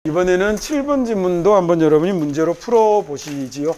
이번에는 7번 지문도 한번 여러분이 문제로 풀어보시지요.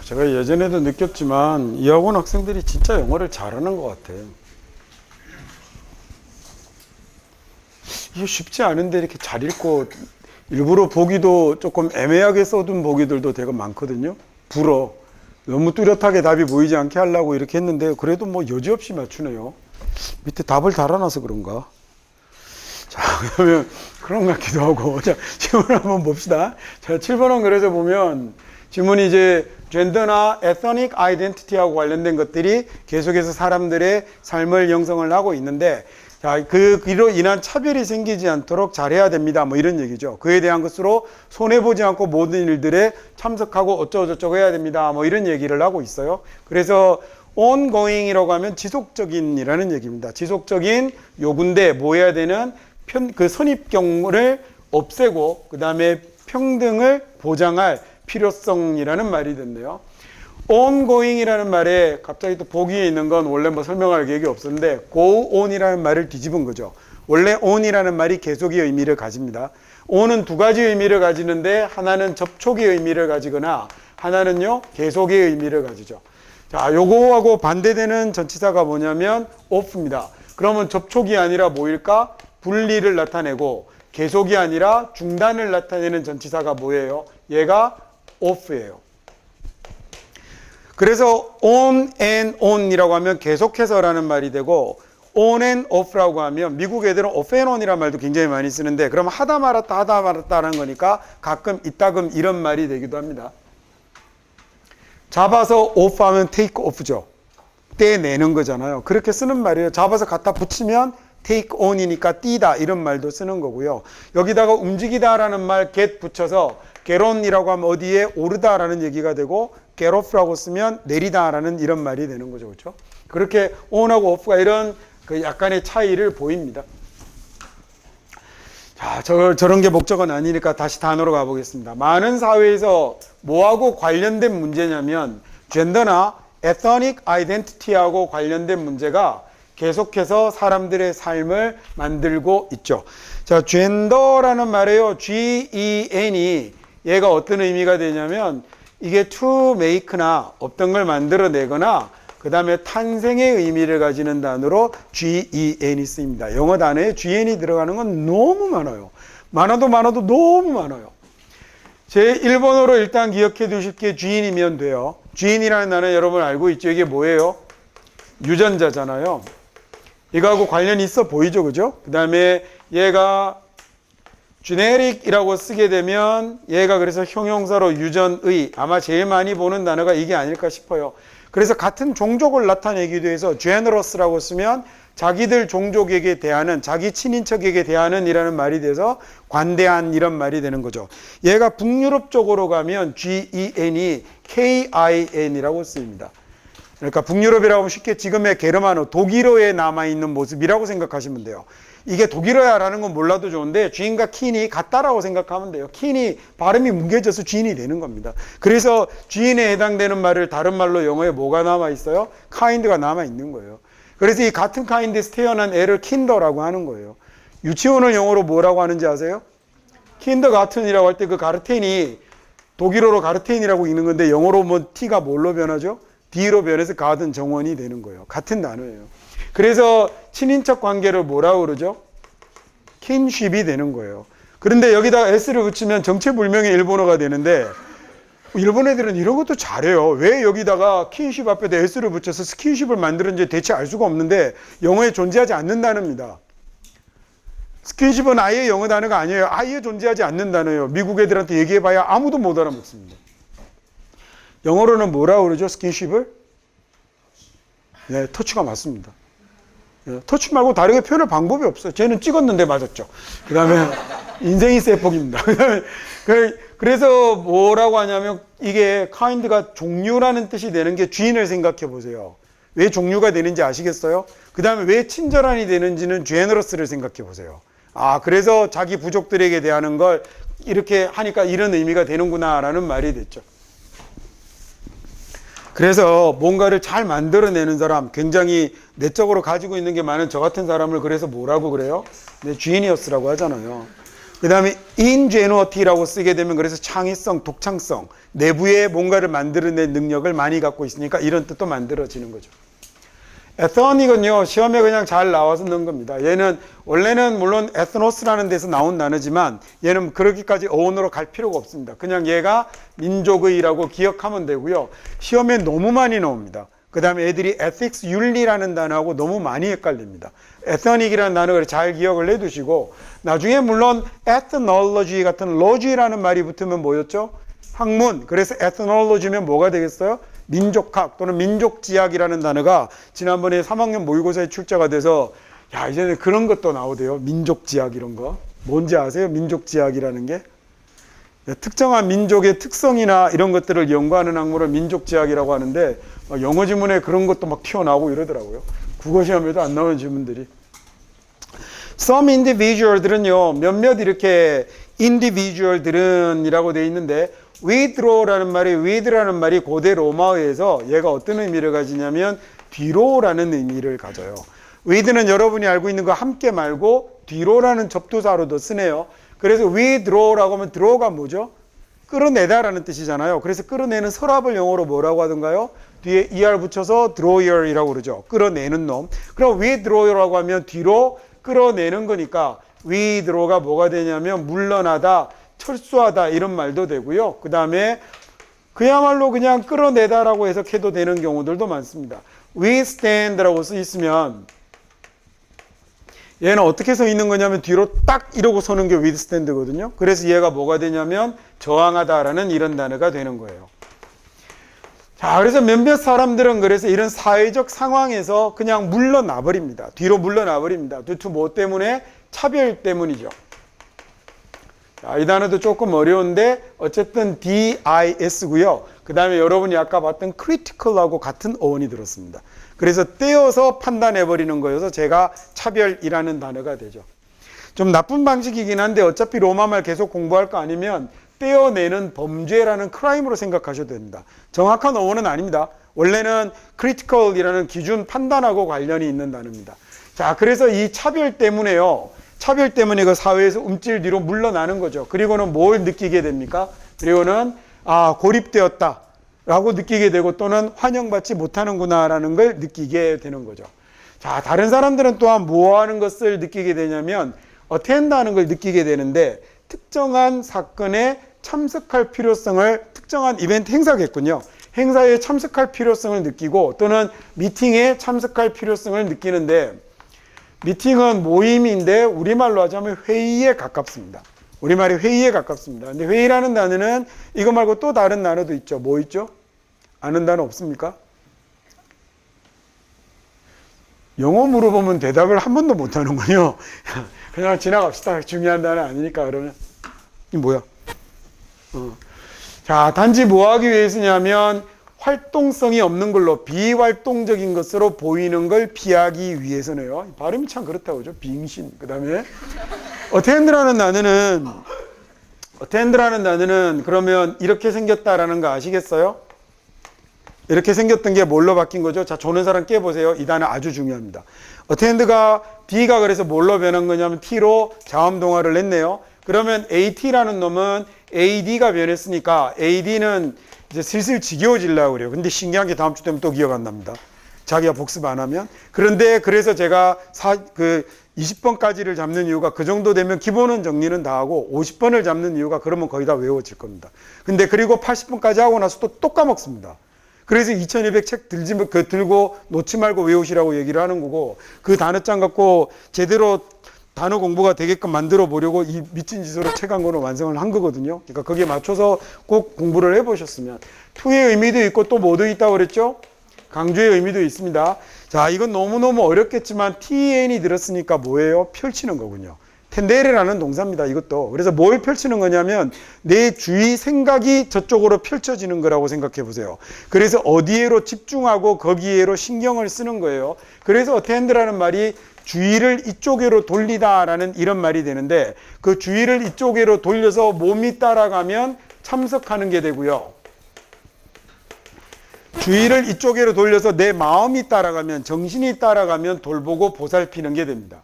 제가 예전에도 느꼈지만 이 학원 학생들이 진짜 영어를 잘하는 것 같아요. 이게 쉽지 않은데 이렇게 잘 읽고, 일부러 보기도 조금 애매하게 써둔 보기들도 되게 많거든요. 불어. 너무 뚜렷하게 답이 보이지 않게 하려고 이렇게 했는데 그래도 뭐 여지없이 맞추네요. 밑에 답을 달아놔서 그런가. 자, 그러면 그런 것 같기도 하고. 자, 지문을 한번 봅시다. 자, 7번은 그래서 보면 지문이 이제 젠더나 에서닉 아이덴티티하고 관련된 것들이 계속해서 사람들의 삶을 형성을 하고 있는데, 자, 그로 인한 차별이 생기지 않도록 잘해야 됩니다. 뭐 이런 얘기죠. 그에 대한 것으로 손해보지 않고 모든 일들에 참석하고 어쩌고저쩌고 해야 됩니다. 뭐 이런 얘기를 하고 있어요. 그래서 ongoing이라고 하면 지속적인이라는 얘기입니다. 지속적인 요구인데 뭐 해야 되는 그 선입견을 없애고 그 다음에 평등을 보장할 필요성이라는 말이 됐네요. ongoing이라는 말에 갑자기 또 보기에 있는 건 원래 뭐 설명할 계획이 없었는데 go on이라는 말을 뒤집은 거죠. 원래 on이라는 말이 계속의 의미를 가집니다. on은 두 가지 의미를 가지는데 하나는 접촉의 의미를 가지거나 하나는요 계속의 의미를 가지죠. 자, 요거하고 반대되는 전치사가 뭐냐면 off입니다. 그러면 접촉이 아니라 뭐일까? 분리를 나타내고 계속이 아니라 중단을 나타내는 전치사가 뭐예요? 얘가 off예요. 그래서 on and on이라고 하면 계속해서라는 말이 되고 on and off라고 하면 미국 애들은 off and on이라는 말도 굉장히 많이 쓰는데 그러면 하다 말았다라는 거니까 가끔 이따금 이런 말이 되기도 합니다. 잡아서 off 하면 take off죠. 떼내는 거잖아요. 그렇게 쓰는 말이에요. 잡아서 갖다 붙이면 take on이니까 띄다 이런 말도 쓰는 거고요. 여기다가 움직이다라는 말 get 붙여서 get on이라고 하면 어디에 오르다라는 얘기가 되고 get off라고 쓰면 내리다라는 이런 말이 되는 거죠. 그렇죠? 그렇게 on하고 off가 이런 그 약간의 차이를 보입니다. 자, 저런 게 목적은 아니니까 다시 단어로 가보겠습니다. 많은 사회에서 뭐하고 관련된 문제냐면 젠더나 에서닉 아이덴티티하고 관련된 문제가 계속해서 사람들의 삶을 만들고 있죠. 자, 젠더라는 말이에요. Gen이 얘가 어떤 의미가 되냐면 이게 to make나 어떤 걸 만들어내거나 그 다음에 탄생의 의미를 가지는 단어로 gen이 쓰입니다. 영어 단어에 gen이 들어가는 건 너무 많아요. 많아도 너무 많아요. 제 1번으로 일단 기억해 두실 게 gen이면 돼요. gen이라는 단어 여러분 알고 있죠? 이게 뭐예요? 유전자잖아요. 이거하고 관련이 있어 보이죠? 그죠? 그 다음에 얘가 genetic이라고 쓰게 되면 얘가 그래서 형용사로 유전의, 아마 제일 많이 보는 단어가 이게 아닐까 싶어요. 그래서 같은 종족을 나타내기도 해서 generous라고 쓰면 자기들 종족에게 대하는, 자기 친인척에게 대하는 이라는 말이 돼서 관대한 이런 말이 되는 거죠. 얘가 북유럽 쪽으로 가면 gen이 kin이라고 쓰입니다. 그러니까 북유럽이라고 하면 쉽게 지금의 게르만어, 독일어에 남아있는 모습이라고 생각하시면 돼요. 이게 독일어야라는 건 몰라도 좋은데 쥔과 킨이 같다라고 생각하면 돼요. 킨이 발음이 뭉개져서 쥔이 되는 겁니다. 그래서 쥔에 해당되는 말을 다른 말로 영어에 뭐가 남아있어요? kind가 남아있는 거예요. 그래서 이 같은 kind에서 태어난 애를 킨더라고 하는 거예요. 유치원을 영어로 뭐라고 하는지 아세요? 킨더가튼이라고 할 때 그 가르텐이 독일어로 가르텐이라고 읽는 건데 영어로 뭐 T가 뭘로 변하죠? D로 변해서 가든 정원이 되는 거예요. 같은 단어예요. 그래서 친인척 관계를 뭐라고 그러죠? 킨쉽이 되는 거예요. 그런데 여기다가 S를 붙이면 정체불명의 일본어가 되는데 일본 애들은 이런 것도 잘해요. 왜 여기다가 킨쉽 앞에다 S를 붙여서 스킨쉽을 만들었는지 대체 알 수가 없는데 영어에 존재하지 않는 단어입니다. 스킨십은 아예 영어 단어가 아니에요. 아예 존재하지 않는 단어예요. 미국 애들한테 얘기해봐야 아무도 못 알아먹습니다. 영어로는 뭐라고 그러죠? 스킨십을? 네, 터치가 맞습니다. 네, 터치 말고 다르게 표현할 방법이 없어요. 쟤는 찍었는데 맞았죠. 그 다음에 인생이 세폭입니다. 그래서 뭐라고 하냐면 이게 kind가 종류라는 뜻이 되는 게 쥔을 생각해 보세요. 왜 종류가 되는지 아시겠어요? 그 다음에 왜 친절한이 되는지는 generous를 생각해 보세요. 아, 그래서 자기 부족들에게 대하는 걸 이렇게 하니까 이런 의미가 되는구나 라는 말이 됐죠. 그래서 뭔가를 잘 만들어내는 사람, 굉장히 내적으로 가지고 있는 게 많은 저 같은 사람을 그래서 뭐라고 그래요? 네, genius라고 하잖아요. 그 다음에 ingenuity라고 쓰게 되면 그래서 창의성, 독창성, 내부에 뭔가를 만들어낼 능력을 많이 갖고 있으니까 이런 뜻도 만들어지는 거죠. 에서닉은요, 시험에 그냥 잘 나와서 넣은 겁니다. 얘는 원래는 물론 에스노스라는 데서 나온 단어지만 얘는 그렇게까지 어원으로 갈 필요가 없습니다. 그냥 얘가 민족의라고 기억하면 되고요. 시험에 너무 많이 나옵니다. 그 다음에 애들이 ethics, 윤리라는 단어하고 너무 많이 헷갈립니다. 에서닉이라는 단어를 잘 기억을 해두시고 나중에 물론 ethnology 같은 logy라는 말이 붙으면 뭐였죠? 학문. 그래서 ethnology면 뭐가 되겠어요? 민족학 또는 민족지학이라는 단어가 지난번에 3학년 모의고사에 출제가 돼서 야, 이제는 그런 것도 나오대요. 민족지학 이런 거. 뭔지 아세요? 민족지학이라는 게? 특정한 민족의 특성이나 이런 것들을 연구하는 학문을 민족지학이라고 하는데 영어 지문에 그런 것도 막 튀어나오고 이러더라고요. 국어 시험에도 안 나오는 지문들이. Some individual들은요, 몇몇 이렇게 individual들은 이라고 되어 있는데 withdraw라는 말이 고대 로마어에서 얘가 어떤 의미를 가지냐면 뒤로라는 의미를 가져요. with는 여러분이 알고 있는 거 함께 말고 뒤로라는 접두사로도 쓰네요. 그래서 withdraw라고 하면 draw가 뭐죠? 끌어내다라는 뜻이잖아요. 그래서 끌어내는 서랍을 영어로 뭐라고 하던가요? 뒤에 er 붙여서 drawer이라고 그러죠. 끌어내는 놈. 그럼 withdraw라고 하면 뒤로 끌어내는 거니까 withdraw가 뭐가 되냐면 물러나다, 철수하다 이런 말도 되고요. 그 다음에 그야말로 그냥 끌어내다라고 해석해도 되는 경우들도 많습니다. withstand라고 써 있으면 얘는 어떻게 서 있는 거냐면 뒤로 딱 이러고 서는 게 withstand거든요. 그래서 얘가 뭐가 되냐면 저항하다라는 이런 단어가 되는 거예요. 자, 그래서 몇몇 사람들은 그래서 이런 사회적 상황에서 그냥 물러나 버립니다. 뒤로 물러나 버립니다. 도대체 뭐 때문에? 차별 때문이죠. 자, 이 단어도 조금 어려운데 어쨌든 DIS고요. 그 다음에 여러분이 아까 봤던 critical하고 같은 어원이 들었습니다. 그래서 떼어서 판단해버리는 거여서 제가 차별이라는 단어가 되죠. 좀 나쁜 방식이긴 한데 어차피 로마말 계속 공부할 거 아니면 떼어내는 범죄라는 크라임으로 생각하셔도 됩니다. 정확한 어원은 아닙니다. 원래는 critical이라는 기준 판단하고 관련이 있는 단어입니다. 자, 그래서 이 차별 때문에요. 차별 때문에 그 사회에서 움찔 뒤로 물러나는 거죠. 그리고는 뭘 느끼게 됩니까? 그리고는 고립되었다 라고 느끼게 되고 또는 환영받지 못하는구나 라는 걸 느끼게 되는 거죠. 자, 다른 사람들은 또한 뭐 하는 것을 느끼게 되냐면 attend 하는 걸 느끼게 되는데 특정한 사건에 참석할 필요성을 특정한 이벤트 행사겠군요. 행사에 참석할 필요성을 느끼고 또는 미팅에 참석할 필요성을 느끼는데 미팅은 모임인데 우리말로 하자면 회의에 가깝습니다. 우리말이 회의에 가깝습니다. 근데 회의라는 단어는 이거 말고 또 다른 단어도 있죠. 뭐 있죠? 아는 단어 없습니까? 영어 물어보면 대답을 한 번도 못 하는군요. 그냥 지나갑시다. 중요한 단어 아니니까. 그러면 이 뭐야? 자, 단지 뭐 하기 위해서냐면 활동성이 없는 걸로 비활동적인 것으로 보이는 걸 피하기 위해서네요. 발음이 참 그렇다고 그죠? 빙신. 그 다음에 어텐드라는 단어는 그러면 이렇게 생겼다라는 거 아시겠어요? 이렇게 생겼던 게 뭘로 바뀐 거죠? 자, 조는 사람 깨보세요. 이 단어 아주 중요합니다. 어텐드가 B가 그래서 뭘로 변한 거냐면 T로 자음동화를 냈네요. 그러면 AT라는 놈은 AD가 변했으니까 AD는 이제 슬슬 지겨워지려고 그래요. 근데 신기한 게 다음 주 되면 또 기억 안 납니다. 자기가 복습 안 하면. 그런데 그래서 제가 20번까지를 잡는 이유가 그 정도 되면 기본은 정리는 다 하고 50번을 잡는 이유가 그러면 거의 다 외워질 겁니다. 근데 그리고 80번까지 하고 나서 또 까먹습니다. 그래서 2200 책 들고 놓지 말고 외우시라고 얘기를 하는 거고 그 단어장 갖고 제대로 단어 공부가 되게끔 만들어 보려고 이 미친 짓으로 책 한 권을 완성을 한 거거든요. 그러니까 거기에 맞춰서 꼭 공부를 해보셨으면 투의 의미도 있고 또 뭐도 있다고 그랬죠? 강조의 의미도 있습니다. 자, 이건 너무너무 어렵겠지만 TN이 들었으니까 뭐예요? 펼치는 거군요. 텐데레라는 동사입니다. 이것도. 그래서 뭘 펼치는 거냐면 내 주위 생각이 저쪽으로 펼쳐지는 거라고 생각해 보세요. 그래서 어디에로 집중하고 거기에로 신경을 쓰는 거예요. 그래서 어텐드라는 말이 주의를 이쪽으로 돌리다라는 이런 말이 되는데 그 주의를 이쪽으로 돌려서 몸이 따라가면 참석하는 게 되고요. 주의를 이쪽으로 돌려서 내 마음이 따라가면 정신이 따라가면 돌보고 보살피는 게 됩니다.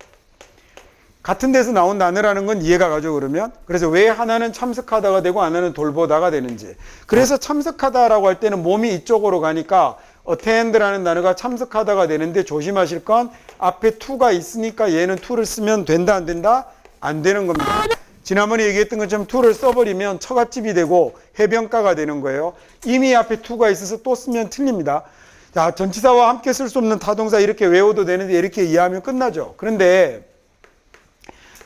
같은 데서 나온 단어라는 건 이해가 가죠, 그러면? 그래서 왜 하나는 참석하다가 되고 하나는 돌보다가 되는지. 그래서 참석하다라고 할 때는 몸이 이쪽으로 가니까 attend라는 단어가 참석하다가 되는데 조심하실 건 앞에 to가 있으니까 얘는 to를 쓰면 된다, 안 된다? 안 되는 겁니다. 지난번에 얘기했던 것처럼 to를 써버리면 처갓집이 되고 해변가가 되는 거예요. 이미 앞에 to가 있어서 또 쓰면 틀립니다. 자, 전치사와 함께 쓸 수 없는 타동사 이렇게 외워도 되는데 이렇게 이해하면 끝나죠. 그런데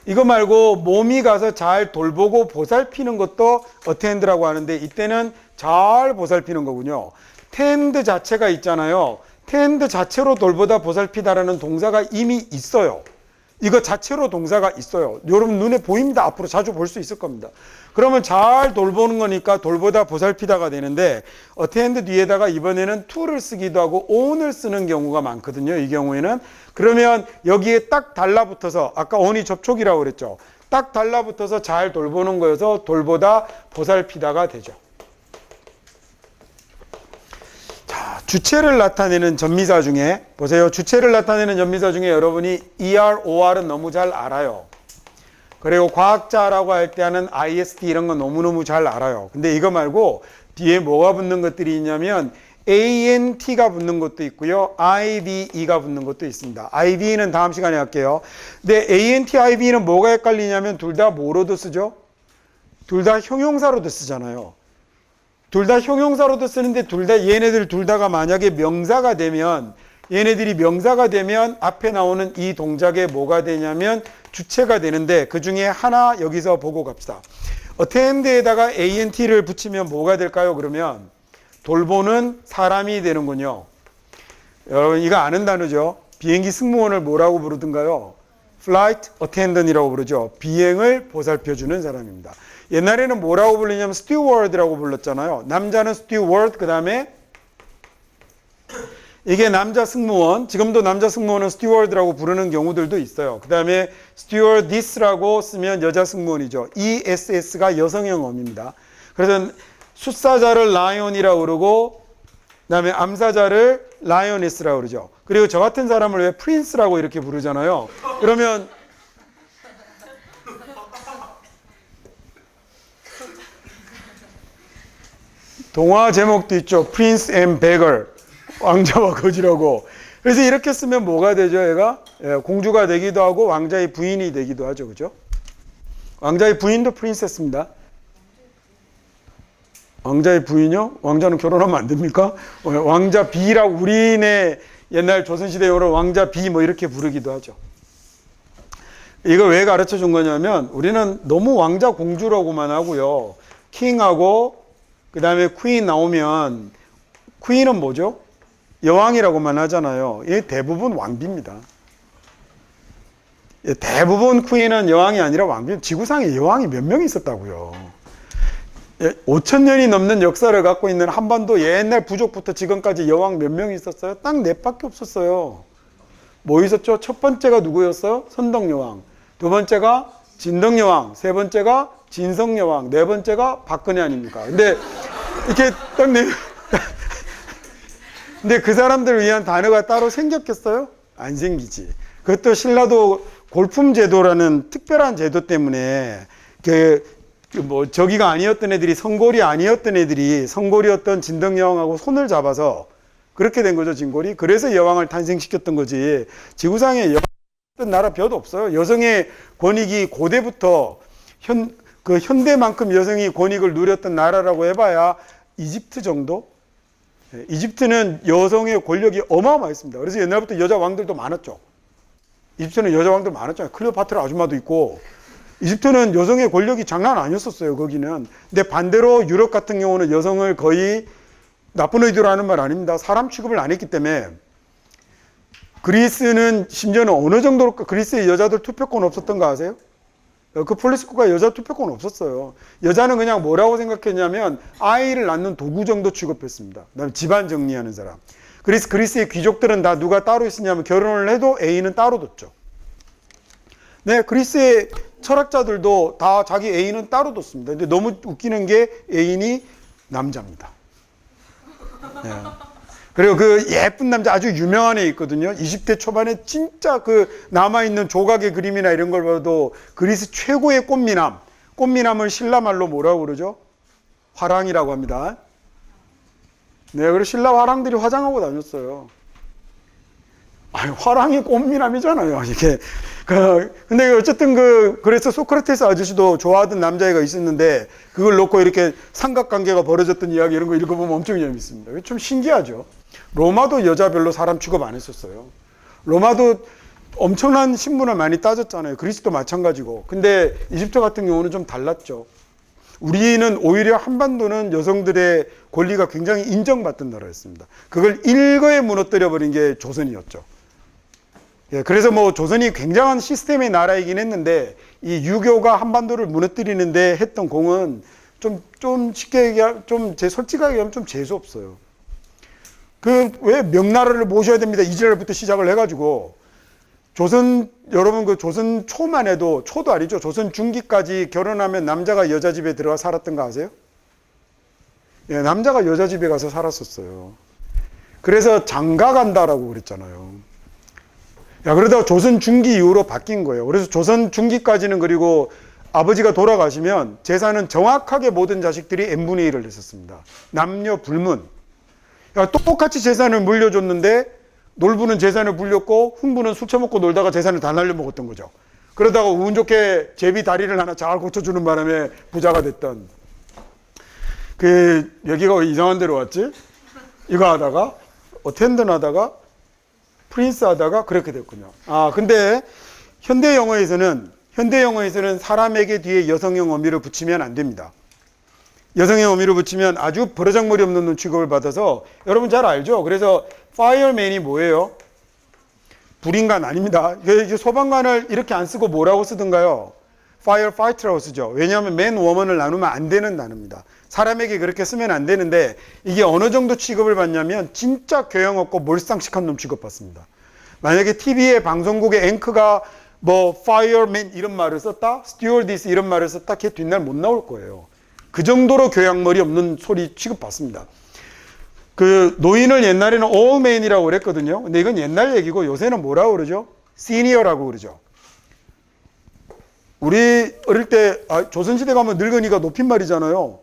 이거 말고 몸이 가서 잘 돌보고 보살피는 것도 attend라고 하는데 이때는 잘 보살피는 거군요. tend 자체가 있잖아요. tend 자체로 돌보다 보살피다라는 동사가 이미 있어요. 이거 자체로 동사가 있어요. 여러분 눈에 보입니다. 앞으로 자주 볼 수 있을 겁니다. 그러면 잘 돌보는 거니까 돌보다 보살피다가 되는데 attend 뒤에다가 이번에는 to를 쓰기도 하고 on을 쓰는 경우가 많거든요. 이 경우에는. 그러면 여기에 딱 달라붙어서 아까 on이 접촉이라고 그랬죠. 딱 달라붙어서 잘 돌보는 거여서 돌보다 보살피다가 되죠. 자, 주체를 나타내는 전미사 중에 보세요. 주체를 나타내는 전미사 중에 여러분이 ER, OR은 너무 잘 알아요. 그리고 과학자라고 할 때 하는 IST 이런 건 너무너무 잘 알아요. 근데 이거 말고 뒤에 뭐가 붙는 것들이 있냐면 ANT가 붙는 것도 있고요. IVE가 붙는 것도 있습니다. IV는 다음 시간에 할게요. 근데 ANT, IV는 뭐가 헷갈리냐면 둘 다 뭐로도 쓰죠? 둘 다 형용사로도 쓰잖아요. 둘 다 형용사로도 쓰는데 얘네들 둘 다가 만약에 명사가 되면 얘네들이 명사가 되면 앞에 나오는 이 동작에 뭐가 되냐면 주체가 되는데 그 중에 하나 여기서 보고 갑시다. attend에다가 ant를 붙이면 뭐가 될까요? 그러면 돌보는 사람이 되는군요. 여러분 이거 아는 단어죠? 비행기 승무원을 뭐라고 부르던가요? flight attendant이라고 부르죠. 비행을 보살펴주는 사람입니다. 옛날에는 뭐라고 불리냐면 steward라고 불렀잖아요. 남자는 steward, 그 다음에 이게 남자 승무원, 지금도 남자 승무원은 steward라고 부르는 경우들도 있어요. 그 다음에 stewardess라고 쓰면 여자 승무원이죠. ESS가 여성형 어입니다. 그래서 숫사자를 lion이라고 그러고 그 다음에 암사자를 lioness라고 그러죠. 그리고 저 같은 사람을 왜 prince라고 이렇게 부르잖아요. 그러면 동화 제목도 있죠. Prince and Beggar. 왕자와 거지라고. 그래서 이렇게 쓰면 뭐가 되죠, 얘가? 예, 공주가 되기도 하고 왕자의 부인이 되기도 하죠. 그죠? 왕자의 부인도 프린세스입니다. 왕자의 부인이요? 왕자는 결혼하면 안 됩니까? 왕자 비라고 우리네 옛날 조선시대용어로 왕자 비 뭐 이렇게 부르기도 하죠. 이거 왜 가르쳐 준 거냐면 우리는 너무 왕자 공주라고만 하고요. 킹하고 그 다음에 퀸 나오면 퀸은 뭐죠? 여왕이라고만 하잖아요. 이 대부분 왕비입니다. 대부분 퀸은 여왕이 아니라 왕비. 지구상에 여왕이 몇 명 있었다고요. 5,000년이 넘는 역사를 갖고 있는 한반도 옛날 부족부터 지금까지 여왕 몇 명 있었어요? 딱 4밖에 없었어요. 뭐 있었죠? 첫 번째가 누구였어요? 선덕여왕. 두 번째가 진덕여왕. 세 번째가 진성여왕. 네 번째가 박근혜 아닙니까? 근데 이렇게 딱 근데 그 사람들을 위한 단어가 따로 생겼겠어요? 안 생기지. 그것도 신라도 골품 제도라는 특별한 제도 때문에 뭐 저기가 아니었던 애들이 성골이 아니었던 애들이 성골이었던 진덕여왕하고 손을 잡아서 그렇게 된 거죠, 진골이. 그래서 여왕을 탄생시켰던 거지. 지구상에 여왕 나라 몇 없어요. 여성의 권익이 고대부터 현대만큼 여성이 권익을 누렸던 나라라고 해봐야 이집트 정도? 이집트는 여성의 권력이 어마어마했습니다. 그래서 옛날부터 여자 왕들도 많았죠. 이집트는 여자 왕들 많았잖아요. 클레오파트라 아줌마도 있고. 이집트는 여성의 권력이 장난 아니었었어요, 거기는. 근데 반대로 유럽 같은 경우는 여성을 거의 나쁜 의도로 하는 말 아닙니다. 사람 취급을 안 했기 때문에. 그리스는 심지어는 어느 정도로 그리스의 여자들 투표권 없었던 거 아세요? 그 폴리스코가 여자 투표권 없었어요. 여자는 그냥 뭐라고 생각했냐면 아이를 낳는 도구 정도 취급했습니다. 그다음에 집안 정리하는 사람. 그리스의 귀족들은 다 누가 따로 있었냐면 결혼을 해도 애인은 따로 뒀죠. 네, 그리스의 철학자들도 다 자기 애인은 따로 뒀습니다. 근데 너무 웃기는 게 애인이 남자입니다. 네. 그리고 그 예쁜 남자 아주 유명한 애 있거든요. 20대 초반에 진짜 그 남아있는 조각의 그림이나 이런 걸 봐도 그리스 최고의 꽃미남을 신라 말로 뭐라고 그러죠? 화랑이라고 합니다. 네, 그리고 신라 화랑들이 화장하고 다녔어요. 아니, 화랑이 꽃미남이잖아요. 이게. 근데 어쨌든 그래서 소크라테스 아저씨도 좋아하던 남자애가 있었는데 그걸 놓고 이렇게 삼각관계가 벌어졌던 이야기 이런 거 읽어보면 엄청 재밌습니다. 좀 신기하죠. 로마도 여자 별로 사람 취급 안 했었어요. 로마도 엄청난 신분을 많이 따졌잖아요. 그리스도 마찬가지고. 근데 이집트 같은 경우는 좀 달랐죠. 우리는 오히려 한반도는 여성들의 권리가 굉장히 인정받던 나라였습니다. 그걸 일거에 무너뜨려버린 게 조선이었죠. 예, 그래서 뭐 조선이 굉장한 시스템의 나라이긴 했는데 이 유교가 한반도를 무너뜨리는데 했던 공은 좀 쉽게 얘기하면 솔직하게 얘기하면 좀 재수 없어요. 왜 명나라를 모셔야 됩니다. 이지랄부터 시작을 해가지고 여러분 조선 초만 해도 초도 아니죠. 조선 중기까지 결혼하면 남자가 여자 집에 들어가 살았던 거 아세요? 예, 남자가 여자 집에 가서 살았었어요. 그래서 장가 간다라고 그랬잖아요. 야, 그러다가 조선 중기 이후로 바뀐 거예요. 그래서 조선 중기까지는 그리고 아버지가 돌아가시면 재산은 정확하게 모든 자식들이 n분의 1을 했었습니다. 남녀 불문. 야, 똑같이 재산을 물려줬는데 놀부는 재산을 물렸고 흥부는 술 처먹고 놀다가 재산을 다 날려먹었던 거죠. 그러다가 운 좋게 제비 다리를 하나 잘 고쳐주는 바람에 부자가 됐던. 여기가 왜 이상한 데로 왔지? 이거 하다가 어텐던 하다가 프린스 하다가 그렇게 됐군요. 근데 현대 영어에서는 사람에게 뒤에 여성형 어미를 붙이면 안 됩니다. 여성형 어미를 붙이면 아주 버르장머리 없는 놈 취급을 받아서 여러분 잘 알죠? 그래서 파이어맨이 뭐예요? 불인간 아닙니다. 소방관을 이렇게 안 쓰고 뭐라고 쓰던가요? 파이어파이터라고 쓰죠. 왜냐하면 맨, 워먼을 나누면 안 되는 단어입니다. 사람에게 그렇게 쓰면 안 되는데 이게 어느 정도 취급을 받냐면 진짜 교양 없고 몰상식한 놈 취급받습니다. 만약에 TV의 방송국의 앵커가 뭐 fireman 이런 말을 썼다, stewardess 이런 말을 썼다, 걔 뒷날 못 나올 거예요. 그 정도로 교양머리 없는 소리 취급받습니다. 노인을 옛날에는 old man이라고 그랬거든요. 근데 이건 옛날 얘기고 요새는 뭐라고 그러죠? senior라고 그러죠. 우리 어릴 때 조선시대 가면 늙은이가 높임말이잖아요.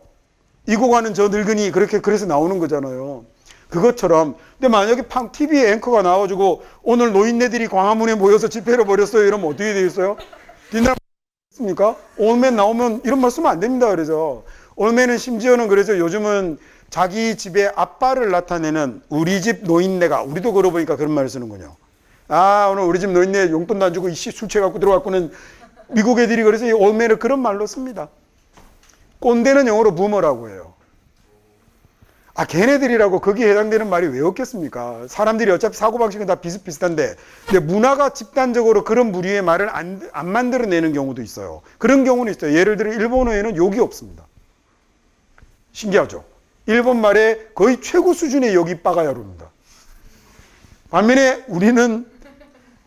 이고 가는 저 늙은이 그래서 나오는 거잖아요. 그것처럼. 근데 만약에 TV 앵커가 나와가지고 오늘 노인네들이 광화문에 모여서 집회를 벌였어요. 이러면 어떻게 되겠어요? 뒷날 습니까? 올맨 나오면 이런 말 쓰면 안 됩니다. 그래서 올맨은 심지어는 그래서 요즘은 자기 집의 아빠를 나타내는 우리 집 노인네가, 우리도 그러고 보니까 그런 말을 쓰는군요. 오늘 우리 집 노인네 용돈도 안 주고 술 취해갖고 들어갔고는 미국 애들이 그래서 이 올맨을 그런 말로 씁니다. 꼰대는 영어로 부머라고 해요. 아, 걔네들이라고 거기에 해당되는 말이 왜 없겠습니까? 사람들이 어차피 사고방식은 다 비슷비슷한데, 근데 문화가 집단적으로 그런 부류의 말을 안 만들어내는 경우도 있어요. 그런 경우는 있어요. 예를 들어 일본어에는 욕이 없습니다. 신기하죠? 일본 말에 거의 최고 수준의 욕이 빠가야루입니다. 반면에 우리는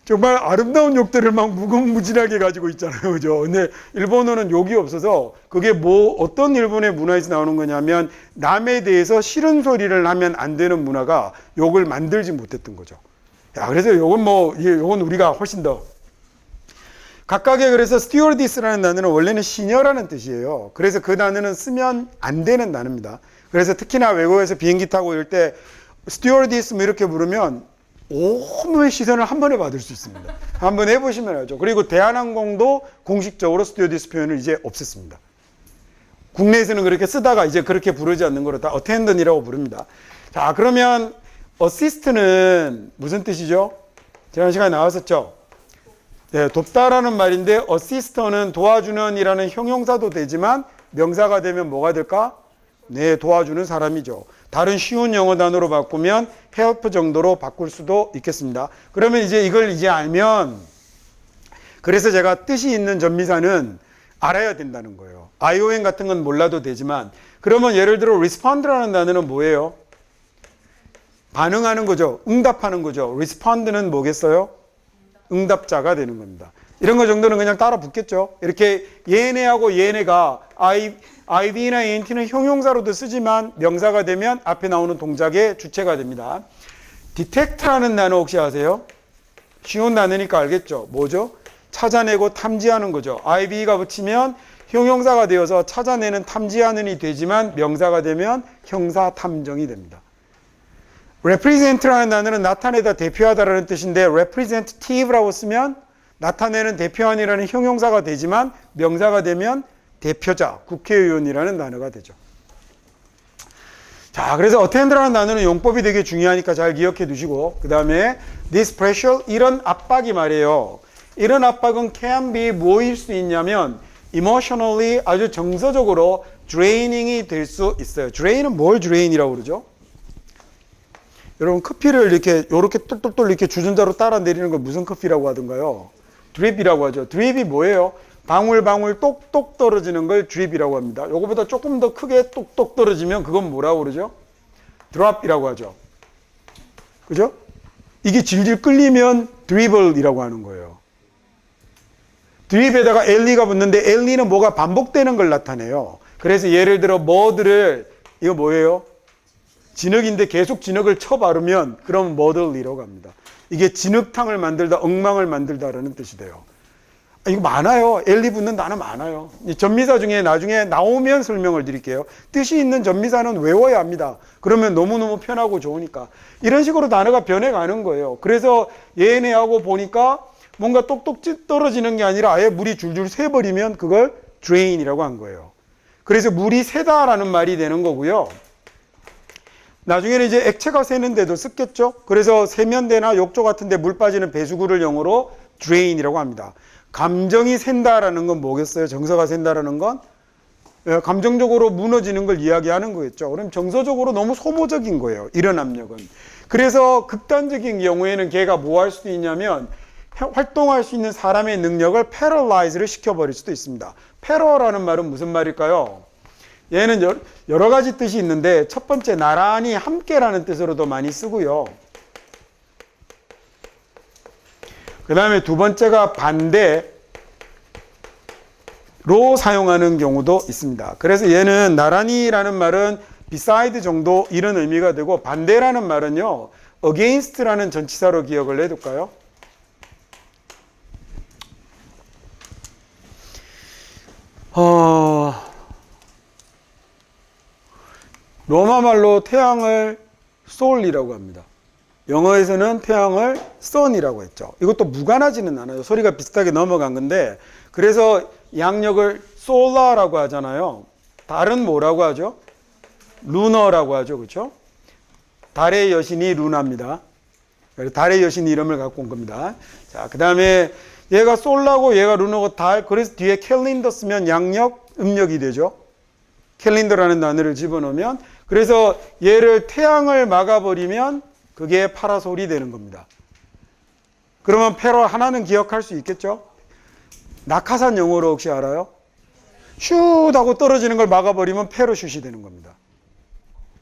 정말 아름다운 욕들을 막 무궁무진하게 가지고 있잖아요. 그죠? 근데 일본어는 욕이 없어서 그게 어떤 일본의 문화에서 나오는 거냐면 남에 대해서 싫은 소리를 하면 안 되는 문화가 욕을 만들지 못했던 거죠. 야, 그래서 요건 우리가 훨씬 더. 각각의 그래서 스튜어디스라는 단어는 원래는 시녀라는 뜻이에요. 그래서 그 단어는 쓰면 안 되는 단어입니다. 그래서 특히나 외국에서 비행기 타고 이럴 때 스튜어디스 뭐 이렇게 부르면 온몸의 시선을 한 번에 받을 수 있습니다. 한번 해보시면 알죠. 그리고 대한항공도 공식적으로 스튜어디스 표현을 이제 없앴습니다. 국내에서는 그렇게 쓰다가 이제 그렇게 부르지 않는 거로 다 어텐던이라고 부릅니다. 자, 그러면 어시스트는 무슨 뜻이죠? 지난 시간에 나왔었죠? 네, 돕다라는 말인데 어시스터는 도와주는 이라는 형용사도 되지만 명사가 되면 뭐가 될까? 네, 도와주는 사람이죠. 다른 쉬운 영어 단어로 바꾸면 help 정도로 바꿀 수도 있겠습니다. 그러면 이제 이걸 이제 알면, 그래서 제가 뜻이 있는 전미사는 알아야 된다는 거예요. ION 같은 건 몰라도 되지만, 그러면 예를 들어 respond라는 단어는 뭐예요? 반응하는 거죠. 응답하는 거죠. respond는 뭐겠어요? 응답자가 되는 겁니다. 이런 거 정도는 그냥 따라 붙겠죠. 이렇게 얘네하고 얘네가 IV나 ENT는 형용사로도 쓰지만 명사가 되면 앞에 나오는 동작의 주체가 됩니다. detect라는 단어 혹시 아세요? 쉬운 단어니까 알겠죠? 뭐죠? 찾아내고 탐지하는 거죠. IV가 붙이면 형용사가 되어서 찾아내는 탐지하는이 되지만 명사가 되면 형사 탐정이 됩니다. represent라는 단어는 나타내다 대표하다라는 뜻인데 representative라고 쓰면 나타내는 대표한이라는 형용사가 되지만 명사가 되면 대표자, 국회의원이라는 단어가 되죠. 자, 그래서 attend라는 단어는 용법이 되게 중요하니까 잘 기억해 두시고, 그 다음에 this pressure, 이런 압박이 말이에요. 이런 압박은 can be 뭐일 수 있냐면 emotionally 아주 정서적으로 draining이 될 수 있어요. drain은 뭘 drain이라고 그러죠? 여러분 커피를 이렇게 똘똘똘 이렇게 주전자로 따라 내리는 걸 무슨 커피라고 하던가요? 드립이라고 하죠. 드립이 뭐예요? 방울방울 똑똑 떨어지는 걸 드립이라고 합니다. 이거보다 조금 더 크게 똑똑 떨어지면 그건 뭐라고 그러죠? 드롭이라고 하죠. 그죠? 이게 질질 끌리면 드리블이라고 하는 거예요. 드립에다가 엘리가 붙는데 엘리는 뭐가 반복되는 걸 나타내요. 그래서 예를 들어 뭐들을, 이거 뭐예요? 진흙인데 계속 진흙을 쳐 바르면 그럼 머들리라고 합니다. 이게 진흙탕을 만들다, 엉망을 만들다라는 뜻이 돼요. 이거 많아요. 엘리 붙는 단어 많아요. 전미사 중에 나중에 나오면 설명을 드릴게요. 뜻이 있는 전미사는 외워야 합니다. 그러면 너무너무 편하고 좋으니까. 이런 식으로 단어가 변해가는 거예요. 그래서 얘네하고 보니까 뭔가 똑똑 떨어지는 게 아니라 아예 물이 줄줄 새버리면 그걸 drain이라고 한 거예요. 그래서 물이 새다라는 말이 되는 거고요. 나중에는 이제 액체가 새는데도 쓰겠죠. 그래서 세면대나 욕조 같은 데 물 빠지는 배수구를 영어로 drain이라고 합니다. 감정이 샌다라는 건 뭐겠어요? 정서가 샌다라는 건 감정적으로 무너지는 걸 이야기하는 거겠죠. 그럼 정서적으로 너무 소모적인 거예요. 이런 압력은. 그래서 극단적인 경우에는 걔가 뭐 할 수도 있냐면 활동할 수 있는 사람의 능력을 paralyze를 시켜버릴 수도 있습니다. para라는 말은 무슨 말일까요? 얘는 여러 가지 뜻이 있는데 첫 번째 나란히 함께라는 뜻으로도 많이 쓰고요. 그 다음에 두 번째가 반대로 사용하는 경우도 있습니다. 그래서 얘는 나란히라는 말은 beside 정도 이런 의미가 되고 반대라는 말은요. against라는 전치사로 기억을 해둘까요? 로마 말로 태양을 soul이라고 합니다. 영어에서는 태양을 sun이라고 했죠. 이것도 무관하지는 않아요. 소리가 비슷하게 넘어간 건데, 그래서 양력을 solar라고 하잖아요. 달은 뭐라고 하죠? luna라고 하죠. 그렇죠? 달의 여신이 루나입니다. 달의 여신 이름을 갖고 온 겁니다. 자, 그 다음에 얘가 솔라고 얘가 루나고 달, 그래서 뒤에 캘린더 쓰면 양력, 음력이 되죠. 캘린더라는 단어를 집어넣으면, 그래서 얘를 태양을 막아버리면 그게 파라솔이 되는 겁니다. 그러면 패럴 하나는 기억할 수 있겠죠? 낙하산 영어로 혹시 알아요? 슛 하고 떨어지는 걸 막아버리면 패러슛이 되는 겁니다.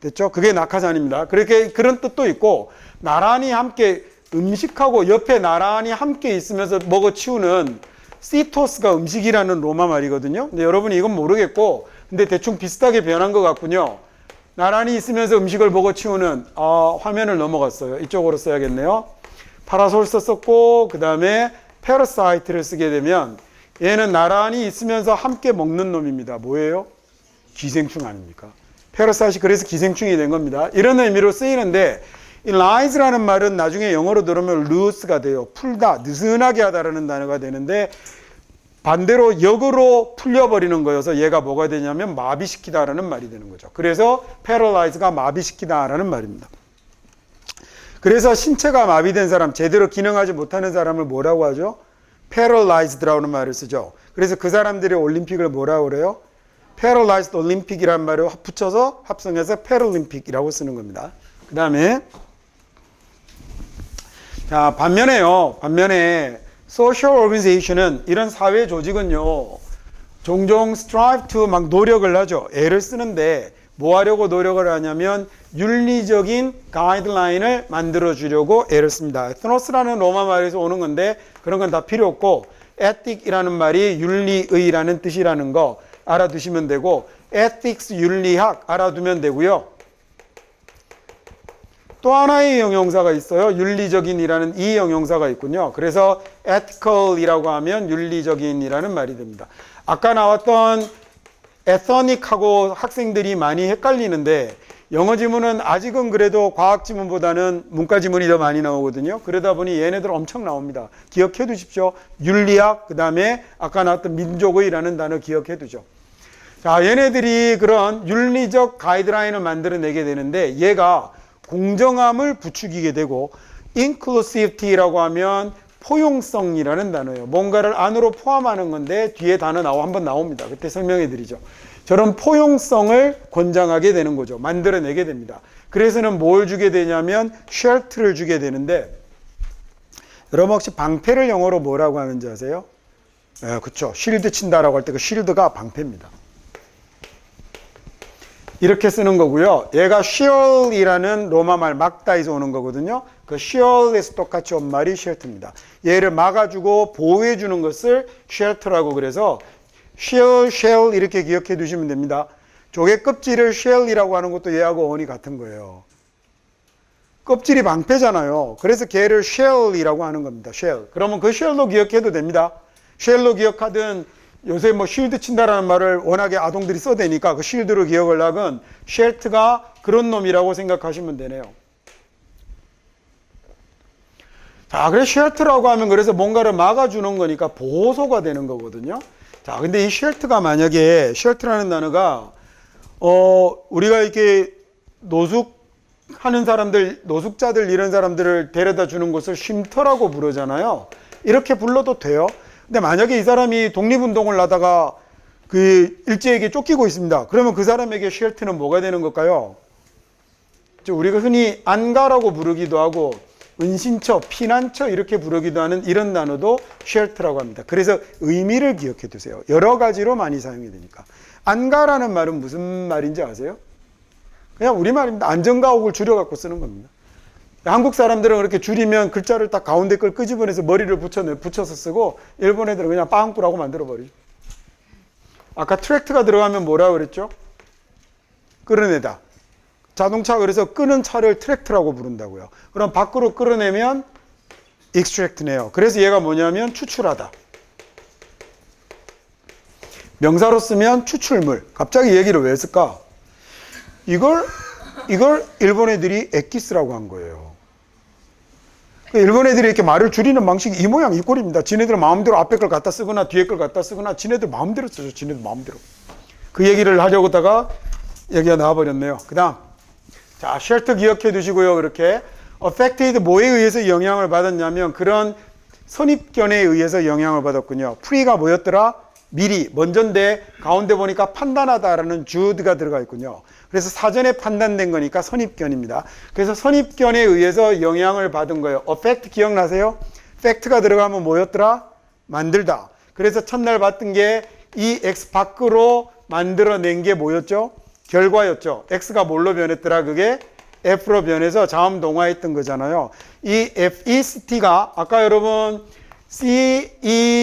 됐죠? 그게 낙하산입니다. 그렇게 그런 뜻도 있고 나란히 함께 음식하고 옆에 나란히 함께 있으면서 먹어 치우는 시토스가 음식이라는 로마 말이거든요. 근데 여러분이 이건 모르겠고 근데 대충 비슷하게 변한 것 같군요. 나란히 있으면서 음식을 먹어 치우는 화면을 넘어갔어요. 이쪽으로 써야겠네요. 파라솔 썼었고 그 다음에 패러사이트를 쓰게 되면 얘는 나란히 있으면서 함께 먹는 놈입니다. 뭐예요? 기생충 아닙니까? 패러사이트 그래서 기생충이 된 겁니다. 이런 의미로 쓰이는데 이 lies라는 말은 나중에 영어로 들으면 loose가 돼요. 풀다, 느슨하게 하다라는 단어가 되는데 반대로 역으로 풀려버리는 거여서 얘가 뭐가 되냐면 마비시키다라는 말이 되는 거죠. 그래서 paralyze가 마비시키다라는 말입니다. 그래서 신체가 마비된 사람, 제대로 기능하지 못하는 사람을 뭐라고 하죠? paralyzed라는 말을 쓰죠. 그래서 그 사람들의 올림픽을 뭐라고 그래요? paralyzed 올림픽이라는 말을 붙여서 합성해서 패럴림픽이라고 쓰는 겁니다. 그 다음에 자 반면에 social organization은 이런 사회 조직은요 종종 strive to 막 노력을 하죠. 애를 쓰는데 뭐 하려고 노력을 하냐면 윤리적인 가이드라인을 만들어 주려고 애를 씁니다. 에트노스라는 로마 말에서 오는 건데 그런 건 다 필요 없고 ethic이라는 말이 윤리의라는 뜻이라는 거 알아두시면 되고 ethics 윤리학 알아두면 되고요. 또 하나의 형용사가 있어요. 윤리적인이라는 이 형용사가 있군요. 그래서 ethical이라고 하면 윤리적인이라는 말이 됩니다. 아까 나왔던 ethnic하고 학생들이 많이 헷갈리는데 영어 지문은 아직은 그래도 과학 지문보다는 문과 지문이 더 많이 나오거든요. 그러다 보니 얘네들 엄청 나옵니다. 기억해 두십시오. 윤리학, 그 다음에 아까 나왔던 민족의라는 단어 기억해 두죠. 자, 얘네들이 그런 윤리적 가이드라인을 만들어내게 되는데 얘가 공정함을 부추기게 되고 inclusivity라고 하면 포용성이라는 단어예요. 뭔가를 안으로 포함하는 건데 뒤에 단어 한번 나옵니다. 그때 설명해 드리죠. 저런 포용성을 권장하게 되는 거죠. 만들어내게 됩니다. 그래서는 뭘 주게 되냐면 shelter를 주게 되는데 여러분 혹시 방패를 영어로 뭐라고 하는지 아세요? 네, 그렇죠. 쉴드 친다라고 할 때 그 쉴드가 방패입니다. 이렇게 쓰는 거고요. 얘가 shield이라는 로마 말 막다에서 오는 거거든요. 그 shield에서 똑같이 온 말이 shelter입니다. 얘를 막아주고 보호해주는 것을 shelter라고 그래서 shield, shell 이렇게 기억해 두시면 됩니다. 조개 껍질을 shell이라고 하는 것도 얘하고 어원이 같은 거예요. 껍질이 방패잖아요. 그래서 걔를 shell이라고 하는 겁니다. shell. 그러면 그 shell로 기억해도 됩니다. shell로 기억하든 요새 뭐 쉴드 친다라는 말을 워낙에 아동들이 써대니까 그 쉴드로 기억을 하건 쉘트가 그런 놈이라고 생각하시면 되네요. 자, 그래서 쉘트라고 하면 그래서 뭔가를 막아주는 거니까 보호소가 되는 거거든요. 자, 근데 이 쉘트가 만약에 쉘트라는 단어가 우리가 이렇게 노숙하는 사람들, 노숙자들 이런 사람들을 데려다 주는 곳을 쉼터라고 부르잖아요. 이렇게 불러도 돼요. 근데 만약에 이 사람이 독립운동을 하다가 그 일제에게 쫓기고 있습니다. 그러면 그 사람에게 쉘트는 뭐가 되는 걸까요? 우리가 흔히 안가라고 부르기도 하고 은신처, 피난처 이렇게 부르기도 하는 이런 단어도 쉘트라고 합니다. 그래서 의미를 기억해 두세요. 여러 가지로 많이 사용이 되니까. 안가라는 말은 무슨 말인지 아세요? 그냥 우리말입니다. 안전가옥을 줄여갖고 쓰는 겁니다. 한국 사람들은 그렇게 줄이면 글자를 딱 가운데 걸 끄집어내서 머리를 붙여서 쓰고 일본 애들은 그냥 빵꾸라고 만들어버리죠. 아까 트랙트가 들어가면 뭐라고 그랬죠? 끌어내다. 자동차 그래서 끄는 차를 트랙트라고 부른다고요. 그럼 밖으로 끌어내면 extract네요. 그래서 얘가 뭐냐면 추출하다. 명사로 쓰면 추출물. 갑자기 얘기를 왜 했을까? 이걸 일본 애들이 엑기스라고 한 거예요. 일본 애들이 이렇게 말을 줄이는 방식이 이 모양 이 꼴입니다. 지네들 마음대로 앞에 걸 갖다 쓰거나 뒤에 걸 갖다 쓰거나 지네들 마음대로 쓰죠. 지네들 마음대로. 그 얘기를 하려고 하다가 얘기가 나와버렸네요. 그 다음 자 쉘터 기억해 두시고요. 그렇게 affected 뭐에 의해서 영향을 받았냐면 그런 선입견에 의해서 영향을 받았군요. 프리가 뭐였더라? 미리, 먼저인데 가운데 보니까 판단하다라는 judge가 들어가 있군요. 그래서 사전에 판단된 거니까 선입견입니다. 그래서 선입견에 의해서 영향을 받은 거예요. affect 기억나세요? fact가 들어가면 뭐였더라? 만들다. 그래서 첫날 봤던 게 이 x 밖으로 만들어낸 게 뭐였죠? 결과였죠. x가 뭘로 변했더라? 그게 f로 변해서 자음 동화했던 거잖아요. 이 FECT가 아까 여러분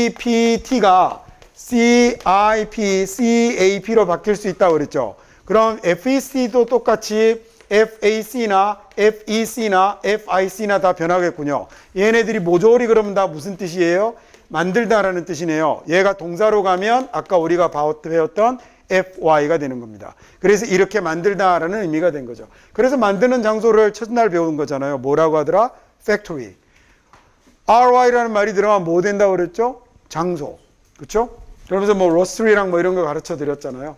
CEPT가 CIP, CAP로 바뀔 수 있다고 그랬죠. 그럼 FEC도 똑같이 FAC나 FEC나 FIC나 다 변하겠군요. 얘네들이 모조리 그러면 다 무슨 뜻이에요? 만들다라는 뜻이네요. 얘가 동사로 가면 아까 우리가 배웠던 FY가 되는 겁니다. 그래서 이렇게 만들다라는 의미가 된 거죠. 그래서 만드는 장소를 첫날 배운 거잖아요. 뭐라고 하더라? Factory. RY라는 말이 들어가면 뭐 된다고 그랬죠? 장소. 그렇죠? 그러면서 뭐 로스트리랑 뭐 이런 거 가르쳐 드렸잖아요.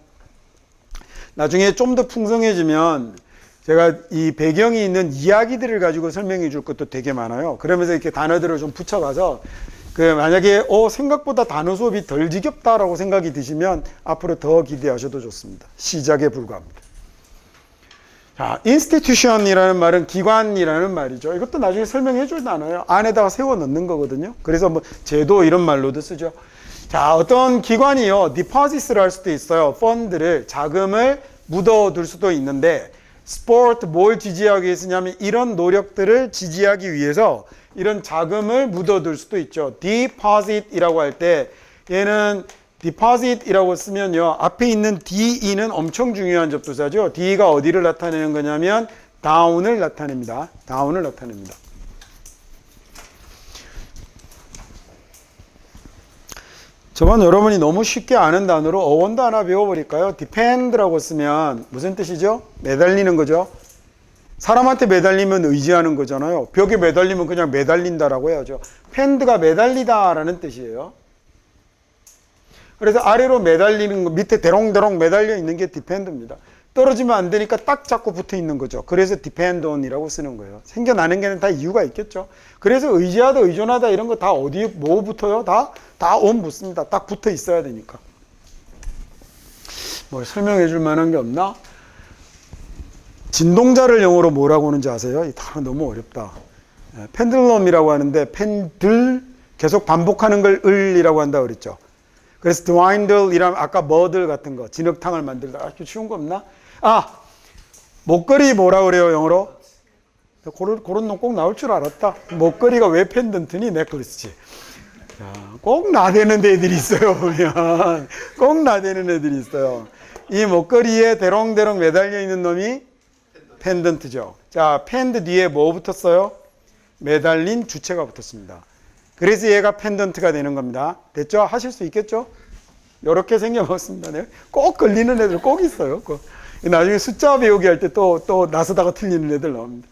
나중에 좀 더 풍성해지면 제가 이 배경이 있는 이야기들을 가지고 설명해 줄 것도 되게 많아요. 그러면서 이렇게 단어들을 좀 붙여가서 만약에 생각보다 단어 수업이 덜 지겹다라고 생각이 드시면 앞으로 더 기대하셔도 좋습니다. 시작에 불과합니다. 자, institution이라는 말은 기관이라는 말이죠. 이것도 나중에 설명해 줄 단어예요. 안에다가 세워 넣는 거거든요. 그래서 뭐 제도 이런 말로도 쓰죠. 자, 어떤 기관이요, deposit를 할 수도 있어요. 펀드를, 자금을 묻어둘 수도 있는데, 스포츠 뭘 지지하기 위해 쓰냐면 이런 노력들을 지지하기 위해서 이런 자금을 묻어둘 수도 있죠. deposit이라고 할 때 얘는 deposit이라고 쓰면요, 앞에 있는 DE는 엄청 중요한 접두사죠. D가 어디를 나타내는 거냐면 down을 나타냅니다. down을 나타냅니다. 저번 여러분이 너무 쉽게 아는 단어로 어원도 하나 배워버릴까요? depend라고 쓰면 무슨 뜻이죠? 매달리는 거죠. 사람한테 매달리면 의지하는 거잖아요. 벽에 매달리면 그냥 매달린다라고 해야죠. pend가 매달리다라는 뜻이에요. 그래서 아래로 매달리는 거, 밑에 대롱대롱 매달려 있는 게 depend입니다. 떨어지면 안 되니까 딱 잡고 붙어 있는 거죠. 그래서 depend on이라고 쓰는 거예요. 생겨나는 게는 다 이유가 있겠죠. 그래서 의지하다, 의존하다 이런 거 다 어디에 뭐 붙어요? 다 on 붙습니다. 딱 붙어 있어야 되니까. 뭘 설명해 줄 만한 게 없나? 진동자를 영어로 뭐라고 하는지 아세요? 이 단어 너무 어렵다. 펜들럼이라고 하는데 펜들 계속 반복하는 걸 을이라고 한다고 그랬죠. 그래서 dwindle이라면 아까 머들 같은 거, 진흙탕을 만들다. 아주 쉬운 거 없나? 목걸이 뭐라 그래요, 영어로? 그런 놈 꼭 나올 줄 알았다. 목걸이가 왜 펜던트니? 넥클리스지. 꼭 나대는 애들이 있어요, 보면. 꼭 나대는 애들이 있어요. 이 목걸이에 대롱대롱 매달려 있는 놈이 펜던트죠. 자, 펜드 뒤에 뭐 붙었어요? 매달린 주체가 붙었습니다. 그래서 얘가 펜던트가 되는 겁니다. 됐죠? 하실 수 있겠죠? 이렇게 생겨먹습니다. 네? 꼭 걸리는 애들 꼭 있어요. 나중에 숫자 배우기 할 때 또 나서다가 틀리는 애들 나옵니다.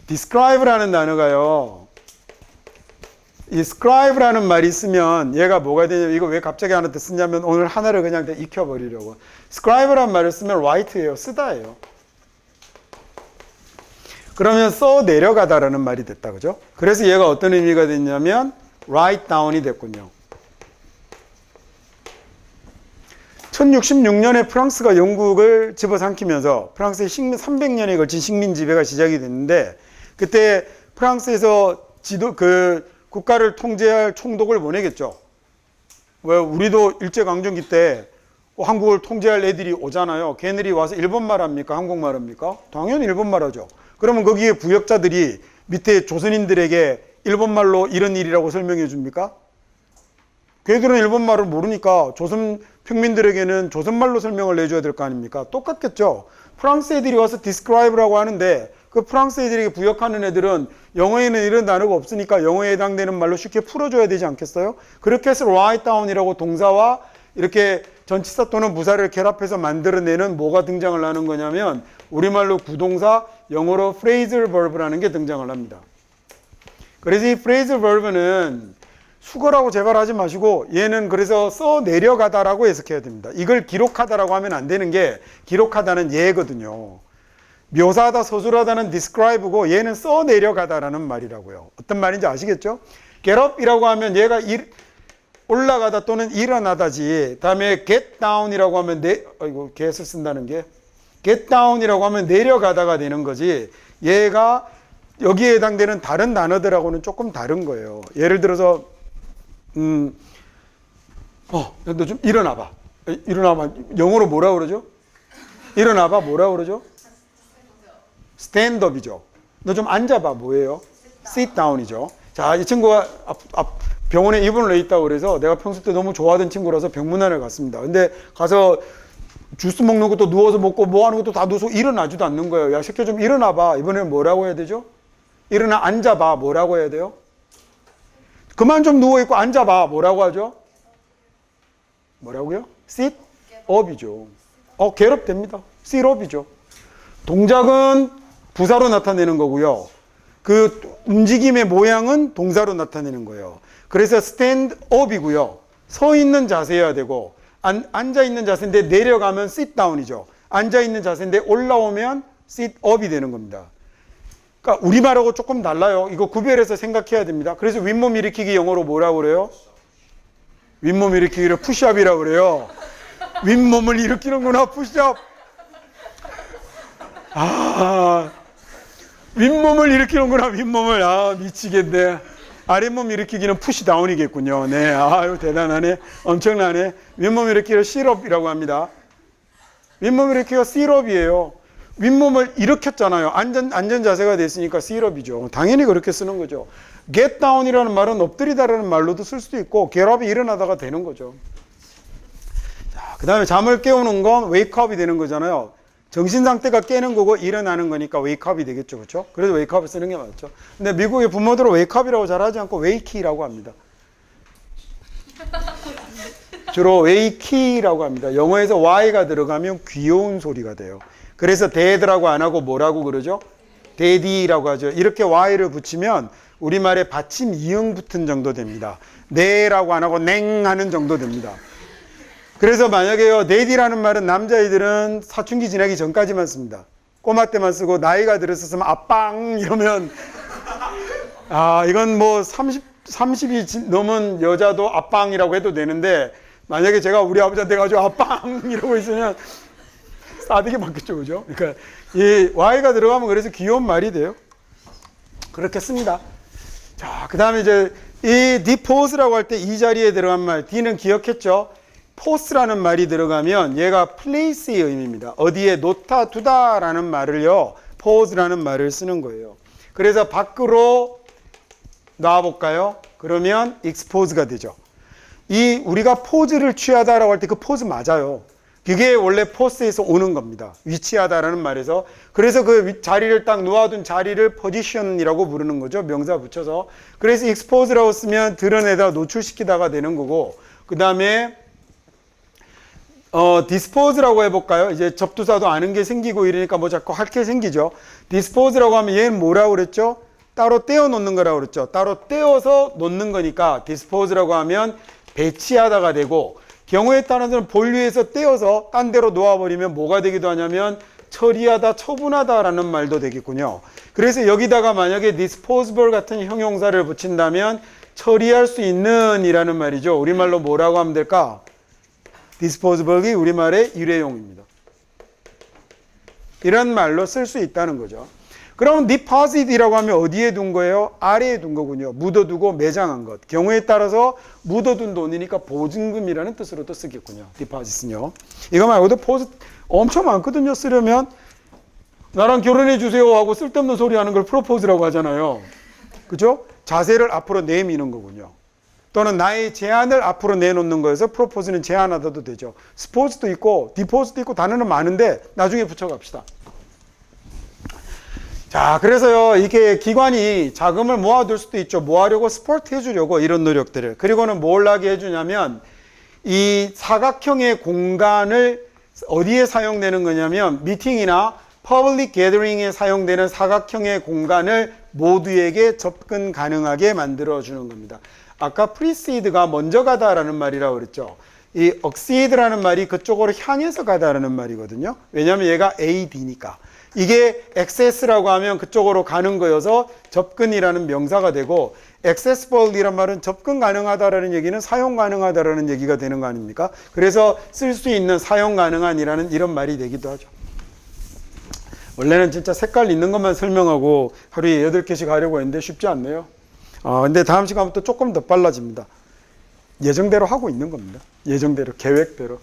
describe라는 단어가요. 이 scribe라는 말이 있으면 얘가 뭐가 되냐면, 이거 왜 갑자기 하나한테 쓰냐면 오늘 하나를 그냥 익혀버리려고. scribe라는 말을 쓰면 write예요. 쓰다예요. 그러면 써 내려가다라는 말이 됐다, 그죠? 그래서 얘가 어떤 의미가 됐냐면 write down이 됐군요. 1066년에 프랑스가 영국을 집어삼키면서 프랑스의 300년에 걸친 식민 지배가 시작이 됐는데, 그때 프랑스에서 국가를 통제할 총독을 보내겠죠. 왜 우리도 일제강점기 때 한국을 통제할 애들이 오잖아요. 걔네들이 와서 일본말 합니까? 한국말 합니까? 당연히 일본말 하죠. 그러면 거기에 부역자들이 밑에 조선인들에게 일본말로 이런 일이라고 설명해 줍니까? 걔들은 일본말을 모르니까 조선 평민들에게는 조선말로 설명을 내줘야 될 거 아닙니까? 똑같겠죠. 프랑스 애들이 와서 describe라고 하는데 그 프랑스 애들에게 부역하는 애들은 영어에는 이런 단어가 없으니까 영어에 해당되는 말로 쉽게 풀어줘야 되지 않겠어요? 그렇게 해서 write down이라고 동사와 이렇게 전치사 또는 부사를 결합해서 만들어내는 뭐가 등장을 하는 거냐면 우리말로 구동사, 영어로 phrasal verb라는 게 등장을 합니다. 그래서 이 phrasal verb는 수거라고 제발 하지 마시고 얘는 그래서 써 내려가다라고 해석해야 됩니다. 이걸 기록하다라고 하면 안 되는 게 기록하다는 예거든요. 묘사하다, 서술하다는 describe고 얘는 써 내려가다라는 말이라고요. 어떤 말인지 아시겠죠? get up이라고 하면 얘가 올라가다 또는 일어나다지. 다음에 get down이라고 하면 get을 쓴다는 게 get down이라고 하면 내려가다가 되는 거지. 얘가 여기에 해당되는 다른 단어들하고는 조금 다른 거예요. 예를 들어서 너 좀 일어나봐. 일어나봐. 영어로 뭐라 그러죠? 일어나봐. 뭐라 그러죠? stand up이죠. 너 좀 앉아봐. 뭐예요? sit down이죠. 자, 이 친구가 병원에 입원을 해 있다고 그래서 내가 평소 때 너무 좋아하던 친구라서 병문안을 갔습니다. 근데 가서 주스 먹는 것도 누워서 먹고 뭐 하는 것도 다 누워서 일어나지도 않는 거예요. 야, 새끼 좀 일어나봐. 이번에는 뭐라고 해야 되죠? 일어나 앉아봐. 뭐라고 해야 돼요? 그만 좀 누워있고 앉아봐. 뭐라고 하죠? 뭐라고요? sit up이죠. get up 됩니다. sit up이죠. 동작은 부사로 나타내는 거고요. 그 움직임의 모양은 동사로 나타내는 거예요. 그래서 stand up이고요. 서 있는 자세여야 되고 앉아 있는 자세인데 내려가면 sit down이죠. 앉아 있는 자세인데 올라오면 sit up이 되는 겁니다. 그러니까 우리말하고 조금 달라요. 이거 구별해서 생각해야 됩니다. 그래서 윗몸 일으키기 영어로 뭐라고 그래요? 윗몸 일으키기를 푸시업이라고 그래요. 윗몸을 일으키는구나, 푸시업. 윗몸을 일으키는구나, 윗몸을. 미치겠네. 아랫몸 일으키기는 푸시다운이겠군요. 네, 아유, 대단하네. 엄청나네. 윗몸 일으키기를 시럽이라고 합니다. 윗몸 일으키기가 시럽이에요. 윗몸을 일으켰잖아요. 안전 자세가 됐으니까 시럽이죠. 당연히 그렇게 쓰는 거죠. get down이라는 말은 엎드리다라는 말로도 쓸 수도 있고, get up이 일어나다가 되는 거죠. 자, 그 다음에 잠을 깨우는 건 wake up이 되는 거잖아요. 정신 상태가 깨는 거고 일어나는 거니까 wake up이 되겠죠. 그렇죠? 그래서 wake up을 쓰는 게 맞죠. 근데 미국의 부모들은 wake up이라고 잘 하지 않고 wakey라고 합니다. 주로 wakey라고 합니다. 영어에서 y가 들어가면 귀여운 소리가 돼요. 그래서 dad라고 안 하고 뭐라고 그러죠? daddy라고 하죠. 이렇게 y를 붙이면 우리말에 받침 이응 붙은 정도 됩니다. 네라고 안 하고 냉 하는 정도 됩니다. 그래서 만약에요, daddy라는 말은 남자애들은 사춘기 지나기 전까지만 씁니다. 꼬마 때만 쓰고 나이가 들었으면 아빵 이러면 이건 뭐 30이 넘은 여자도 아빵이라고 해도 되는데, 만약에 제가 우리 아버지한테 가지고 아빵 이러고 있으면 싸대기 맞겠죠, 그죠? 그러니까 이 y가 들어가면 그래서 귀여운 말이 돼요. 그렇게 씁니다. 자, 그 다음에 이제 이 depose라고 할 때 이 자리에 들어간 말, d는 기억했죠? 포스라는 말이 들어가면 얘가 place의 의미입니다. 어디에 놓다 두다라는 말을요, pose라는 말을 쓰는 거예요. 그래서 밖으로 놔볼까요? 그러면 expose가 되죠. 이 우리가 포즈를 취하다라고 할 때 그 포즈 맞아요. 그게 원래 포스에서 오는 겁니다. 위치하다라는 말에서. 그래서 그 자리를 딱 놓아둔 자리를 position이라고 부르는 거죠. 명사 붙여서. 그래서 expose라고 쓰면 드러내다, 노출시키다가 되는 거고, 그 다음에 dispose라고 해볼까요? 이제 접두사도 아는 게 생기고 이러니까 뭐 자꾸 할 게 생기죠. dispose라고 하면 얘는 뭐라고 그랬죠? 따로 떼어 놓는 거라고 그랬죠. 따로 떼어서 놓는 거니까 dispose라고 하면 배치하다가 되고, 경우에 따라서는 본류에서 떼어서 딴 데로 놓아버리면 뭐가 되기도 하냐면 처리하다, 처분하다라는 말도 되겠군요. 그래서 여기다가 만약에 disposable 같은 형용사를 붙인다면 처리할 수 있는 이라는 말이죠. 우리말로 뭐라고 하면 될까? disposable이 우리말의 일회용입니다. 이런 말로 쓸 수 있다는 거죠. 그럼 deposit이라고 하면 어디에 둔 거예요? 아래에 둔 거군요. 묻어두고 매장한 것. 경우에 따라서 묻어둔 돈이니까 보증금이라는 뜻으로도 쓰겠군요. deposit은요. 이거 말고도 포즈 엄청 많거든요. 쓰려면 나랑 결혼해 주세요 하고 쓸데없는 소리 하는 걸 프로포즈라고 하잖아요. 그죠? 자세를 앞으로 내미는 거군요. 또는 나의 제안을 앞으로 내놓는 거여서 프로포즈는 제안하다도 되죠. 스포츠도 있고 디포즈도 있고 단어는 많은데 나중에 붙여갑시다. 자, 그래서요, 이렇게 기관이 자금을 모아둘 수도 있죠. 모아려고 스포트 해주려고 이런 노력들을. 그리고는 뭘 하게 해주냐면 이 사각형의 공간을 어디에 사용되는 거냐면 미팅이나 퍼블릭 게더링에 사용되는 사각형의 공간을 모두에게 접근 가능하게 만들어주는 겁니다. 아까 프리시드가 먼저 가다라는 말이라고 그랬죠. 이 exceed라는 말이 그쪽으로 향해서 가다라는 말이거든요. 왜냐하면 얘가 AD니까. 이게 access라고 하면 그쪽으로 가는 거여서 접근이라는 명사가 되고 accessible이란 말은 접근 가능하다라는 얘기는 사용 가능하다라는 얘기가 되는 거 아닙니까? 그래서 쓸 수 있는 사용 가능한이라는 이런 말이 되기도 하죠. 원래는 진짜 색깔 있는 것만 설명하고 하루에 8개씩 하려고 했는데 쉽지 않네요. 근데 다음 시간부터 조금 더 빨라집니다. 예정대로 하고 있는 겁니다. 예정대로, 계획대로.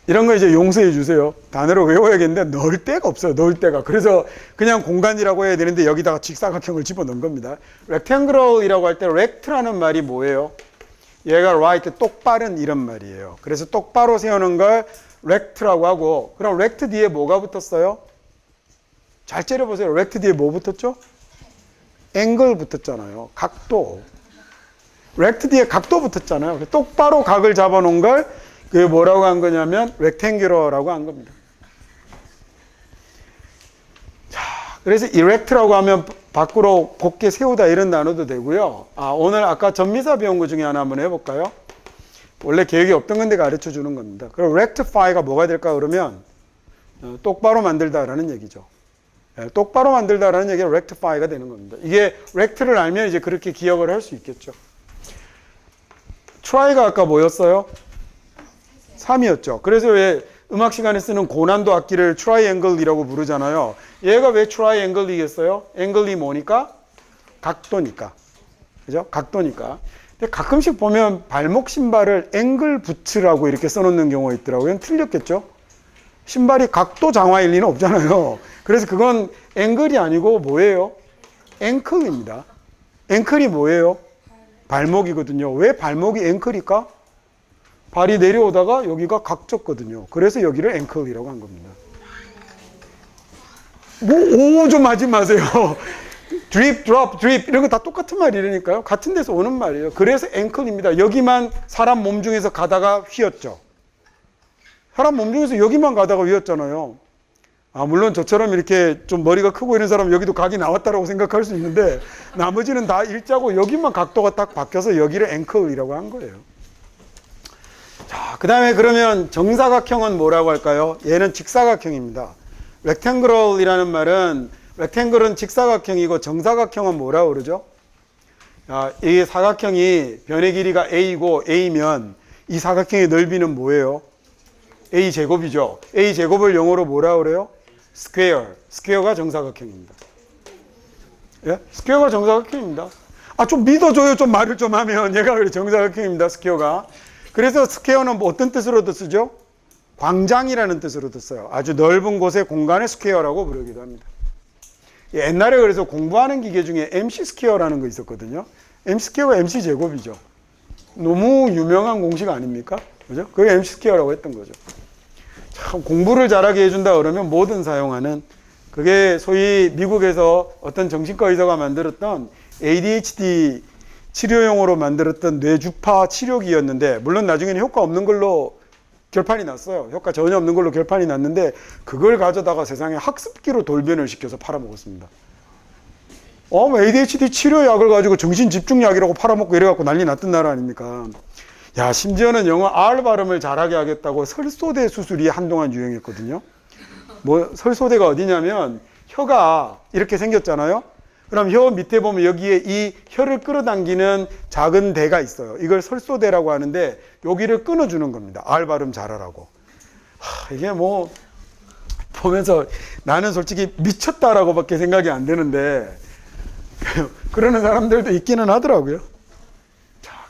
이런 거 이제 용서해 주세요. 단어로 외워야겠는데 넣을 데가 없어요. 넣을 데가. 그래서 그냥 공간이라고 해야 되는데 여기다가 직사각형을 집어넣은 겁니다. rectangle이라고 할 때 rect라는 말이 뭐예요? 얘가 right, 똑바른 이런 말이에요. 그래서 똑바로 세우는 걸 rect라고 하고, 그럼 rect 뒤에 뭐가 붙었어요? 잘 째려보세요. rect 뒤에 뭐 붙었죠? angle 붙었잖아요. 각도. rect 뒤에 각도 붙었잖아요. 똑바로 각을 잡아놓은 걸 그게 뭐라고 한 거냐면 rectangular라고 한 겁니다. 자, 그래서 erect라고 하면 밖으로 곧게 세우다 이런 단어도 되고요. 오늘 아까 전미사 배운 것 중에 하나 한번 해볼까요? 원래 계획이 없던 건데 가르쳐 주는 겁니다. 그럼 rectify가 뭐가 될까 그러면 똑바로 만들다라는 얘기죠. 똑바로 만들다라는 얘기가 rectify가 되는 겁니다. 이게 rect를 알면 이제 그렇게 기억을 할 수 있겠죠. try가 아까 뭐였어요? 3이었죠. 그래서 왜 음악 시간에 쓰는 고난도 악기를 트라이앵글이라고 부르잖아요. 얘가 왜 트라이앵글이겠어요? 앵글이 뭐니까? 각도니까. 그죠? 각도니까. 근데 가끔씩 보면 발목 신발을 앵글 부츠라고 이렇게 써놓는 경우가 있더라고요. 틀렸겠죠? 신발이 각도 장화일 리는 없잖아요. 그래서 그건 앵글이 아니고 뭐예요? 앵클입니다. 앵클이 뭐예요? 발목이거든요. 왜 발목이 앵클일까? 발이 내려오다가 여기가 각졌거든요. 그래서 여기를 앵클이라고 한 겁니다. 오 좀 하지 마세요. 드립, 드롭, 드립 이런 거 다 똑같은 말이라니까요. 같은 데서 오는 말이에요. 그래서 앵클입니다. 여기만 사람 몸 중에서 가다가 휘었죠. 사람 몸 중에서 여기만 가다가 휘었잖아요. 물론 저처럼 이렇게 좀 머리가 크고 이런 사람은 여기도 각이 나왔다라고 생각할 수 있는데 나머지는 다 일자고 여기만 각도가 딱 바뀌어서 여기를 앵클이라고 한 거예요. 자, 그 다음에 그러면 정사각형은 뭐라고 할까요? 얘는 직사각형입니다. rectangle이라는 말은 rectangle은 직사각형이고 정사각형은 뭐라고 그러죠? 이 사각형이 변의 길이가 a이고 a면 이 사각형의 넓이는 뭐예요? a 제곱이죠. a 제곱을 영어로 뭐라고 그래요? square. square가 정사각형입니다. 예? square가 정사각형입니다. 좀 믿어줘요. 좀 말을 좀 하면 얘가 그래 정사각형입니다. square가. 그래서 스퀘어는 뭐 어떤 뜻으로도 쓰죠? 광장이라는 뜻으로도 써요. 아주 넓은 곳의 공간을 스퀘어라고 부르기도 합니다. 옛날에 그래서 공부하는 기계 중에 MC 스퀘어라는 거 있었거든요. MC 스퀘어가 MC 제곱이죠. 너무 유명한 공식 아닙니까? 그죠? 그게 MC 스퀘어라고 했던 거죠. 참 공부를 잘하게 해준다 그러면 뭐든 사용하는, 그게 소위 미국에서 어떤 정신과 의사가 만들었던 ADHD 치료용으로 만들었던 뇌주파 치료기였는데, 물론 나중에는 효과 없는 걸로 결판이 났어요. 효과 전혀 없는 걸로 결판이 났는데, 그걸 가져다가 세상에 학습기로 돌변을 시켜서 팔아먹었습니다. ADHD 치료약을 가지고 정신집중약이라고 팔아먹고 이래갖고 난리 났던 나라 아닙니까? 야, 심지어는 영어 R 발음을 잘하게 하겠다고 설소대 수술이 한동안 유행했거든요. 설소대가 어디냐면 혀가 이렇게 생겼잖아요. 그럼 혀 밑에 보면 여기에 이 혀를 끌어당기는 작은 대가 있어요. 이걸 설소대라고 하는데 여기를 끊어주는 겁니다. R 발음 잘하라고. 이게 뭐 보면서 나는 솔직히 미쳤다라고 밖에 생각이 안 되는데 그러는 사람들도 있기는 하더라고요.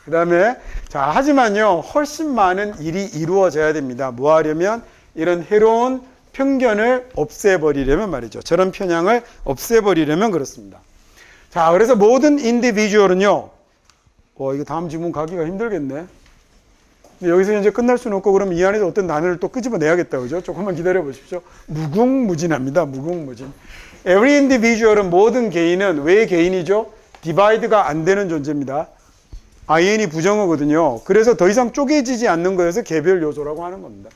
그 다음에 하지만요 훨씬 많은 일이 이루어져야 됩니다. 뭐 하려면? 이런 해로운 편견을 없애버리려면 말이죠. 저런 편향을 없애버리려면 그렇습니다. 자, 그래서 모든 인디비주얼은요, 이거 다음 질문 가기가 힘들겠네. 근데 여기서 이제 끝날 수는 없고, 그럼 이 안에서 어떤 단어를 또 끄집어내야겠다, 그죠? 조금만 기다려 보십시오. 무궁무진합니다, 무궁무진. Every individual은 모든 개인은 왜 개인이죠? 디바이드가 안 되는 존재입니다. IN이 부정어거든요. 그래서 더 이상 쪼개지지 않는 거여서 개별 요소라고 하는 겁니다.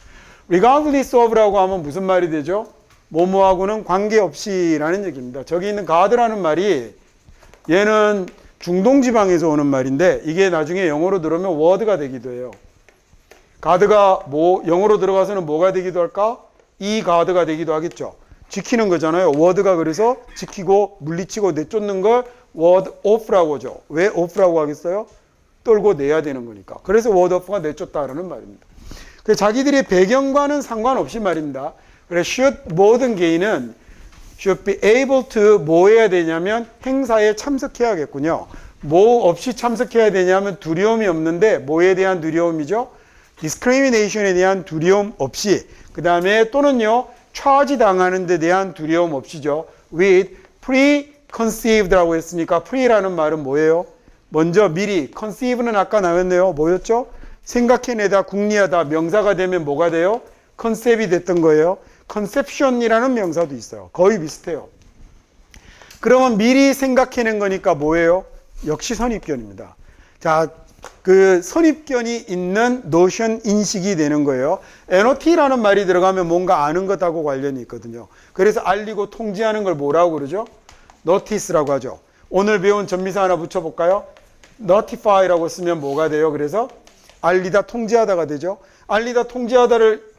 regardless of라고 하면 무슨 말이 되죠? 뭐뭐하고는 관계없이라는 얘기입니다. 저기 있는 God라는 말이 얘는 중동 지방에서 오는 말인데 이게 나중에 영어로 들어오면 word가 되기도 해요. God가 영어로 들어가서는 뭐가 되기도 할까? 이 God가 되기도 하겠죠. 지키는 거잖아요. ward가 그래서 지키고 물리치고 내쫓는 걸 ward off라고 하죠. 왜 off라고 하겠어요? 떨고 내야 되는 거니까. 그래서 ward off가 내쫓다라는 말입니다. 그 자기들의 배경과는 상관없이 말입니다. 그래서 should 모든 개인은 should be able to 뭐 해야 되냐면 행사에 참석해야겠군요. 뭐 없이 참석해야 되냐면 두려움이 없는데 뭐에 대한 두려움이죠? discrimination에 대한 두려움 없이, 그 다음에 또는요 charge 당하는 데 대한 두려움 없이죠. with preconceived라고 했으니까 pre라는 말은 뭐예요? 먼저 미리, conceive는 아까 나왔네요. 뭐였죠? 생각해내다, 궁리하다, 명사가 되면 뭐가 돼요? 컨셉이 됐던 거예요. conception이라는 명사도 있어요. 거의 비슷해요. 그러면 미리 생각해낸 거니까 뭐예요? 역시 선입견입니다. 자, 그 선입견이 있는 노션 인식이 되는 거예요. NOT라는 말이 들어가면 뭔가 아는 것하고 관련이 있거든요. 그래서 알리고 통지하는 걸 뭐라고 그러죠? notice라고 하죠. 오늘 배운 전미사 하나 붙여볼까요? notify라고 쓰면 뭐가 돼요? 그래서 알리다 통지하다가 되죠. 알리다 통지하다를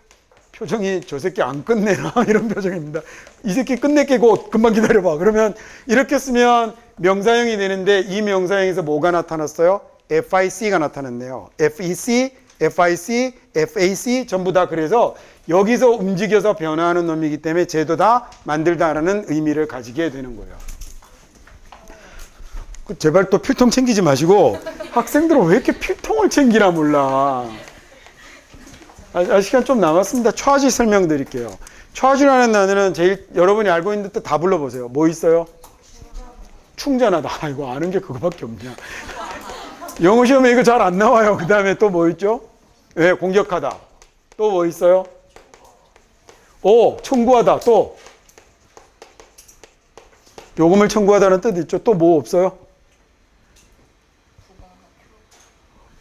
표정이 저 새끼 안 끝내나 이런 표정입니다. 이 새끼 끝낼게 곧 금방 기다려봐. 그러면 이렇게 쓰면 명사형이 되는데 이 명사형에서 뭐가 나타났어요? FIC가 나타났네요. FEC, FIC, FAC 전부 다 그래서 여기서 움직여서 변화하는 놈이기 때문에 쟤도 다 만들다라는 의미를 가지게 되는 거예요. 제발 또 필통 챙기지 마시고 학생들은 왜 이렇게 필통을 챙기나 몰라. 시간 좀 남았습니다. charge 설명드릴게요. charge라는 단어는 제일 여러분이 알고 있는 뜻 다 불러보세요. 뭐 있어요? 충전하다. 이거 아는 게 그거밖에 없냐. 영어 시험에 이거 잘 안 나와요. 그 다음에 또 뭐 있죠? 네, 공격하다. 또 뭐 있어요? 청구하다. 또 요금을 청구하다는 뜻 있죠. 또 뭐 없어요?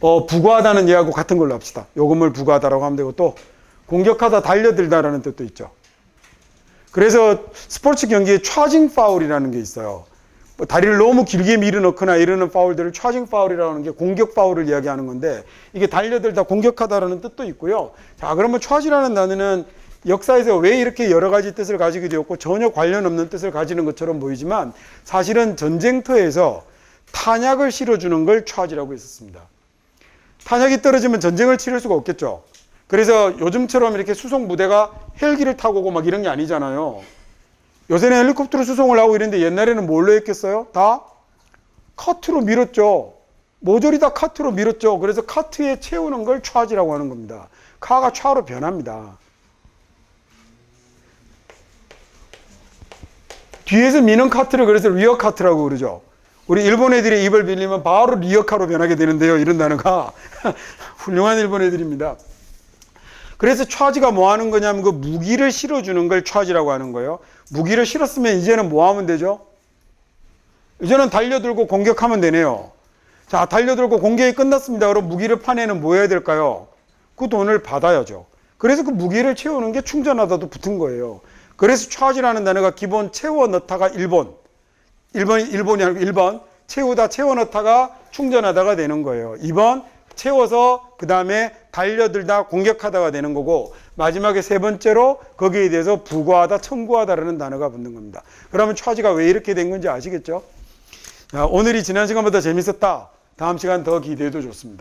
부과하다는 얘하고 같은 걸로 합시다. 요금을 부과하다라고 하면 되고, 또 공격하다, 달려들다라는 뜻도 있죠. 그래서 스포츠 경기에 charging foul이라는 게 있어요. 다리를 너무 길게 밀어넣거나 이러는 파울들을 charging foul이라고 하는 게 공격 파울을 이야기하는 건데, 이게 달려들다, 공격하다라는 뜻도 있고요. 자, 그러면 charge라는 단어는 역사에서 왜 이렇게 여러 가지 뜻을 가지게 되었고 전혀 관련 없는 뜻을 가지는 것처럼 보이지만 사실은 전쟁터에서 탄약을 실어주는 걸 charge라고 했었습니다. 탄약이 떨어지면 전쟁을 치를 수가 없겠죠. 그래서 요즘처럼 이렇게 수송 부대가 헬기를 타고 오고 막 이런 게 아니잖아요. 요새는 헬리콥터로 수송을 하고 이랬는데 옛날에는 뭘로 했겠어요? 다 카트로 밀었죠. 모조리 다 카트로 밀었죠. 그래서 카트에 채우는 걸 charge라고 하는 겁니다. 카가 차로 변합니다. 뒤에서 미는 카트를 그래서 리어 카트라고 그러죠. 우리 일본 애들이 입을 빌리면 바로 리어카로 변하게 되는데요. 이런 단어가 훌륭한 일본 애들입니다. 그래서 charge가 뭐 하는 거냐면 그 무기를 실어주는 걸 charge라고 하는 거예요. 무기를 실었으면 이제는 뭐 하면 되죠? 이제는 달려들고 공격하면 되네요. 자, 달려들고 공격이 끝났습니다. 그럼 무기를 파내는 뭐 해야 될까요? 그 돈을 받아야죠. 그래서 그 무기를 채우는 게 충전하다도 붙은 거예요. 그래서 charge라는 단어가 기본 채워 넣다가 1번 일본이 아니고 1번 채우다 채워 넣다가 충전하다가 되는 거예요. 2번 채워서 그 다음에 달려들다 공격하다가 되는 거고, 마지막에 세 번째로 거기에 대해서 부과하다 청구하다라는 단어가 붙는 겁니다. 그러면 charge가 왜 이렇게 된 건지 아시겠죠? 자, 오늘이 지난 시간보다 재밌었다. 다음 시간 더 기대해도 좋습니다.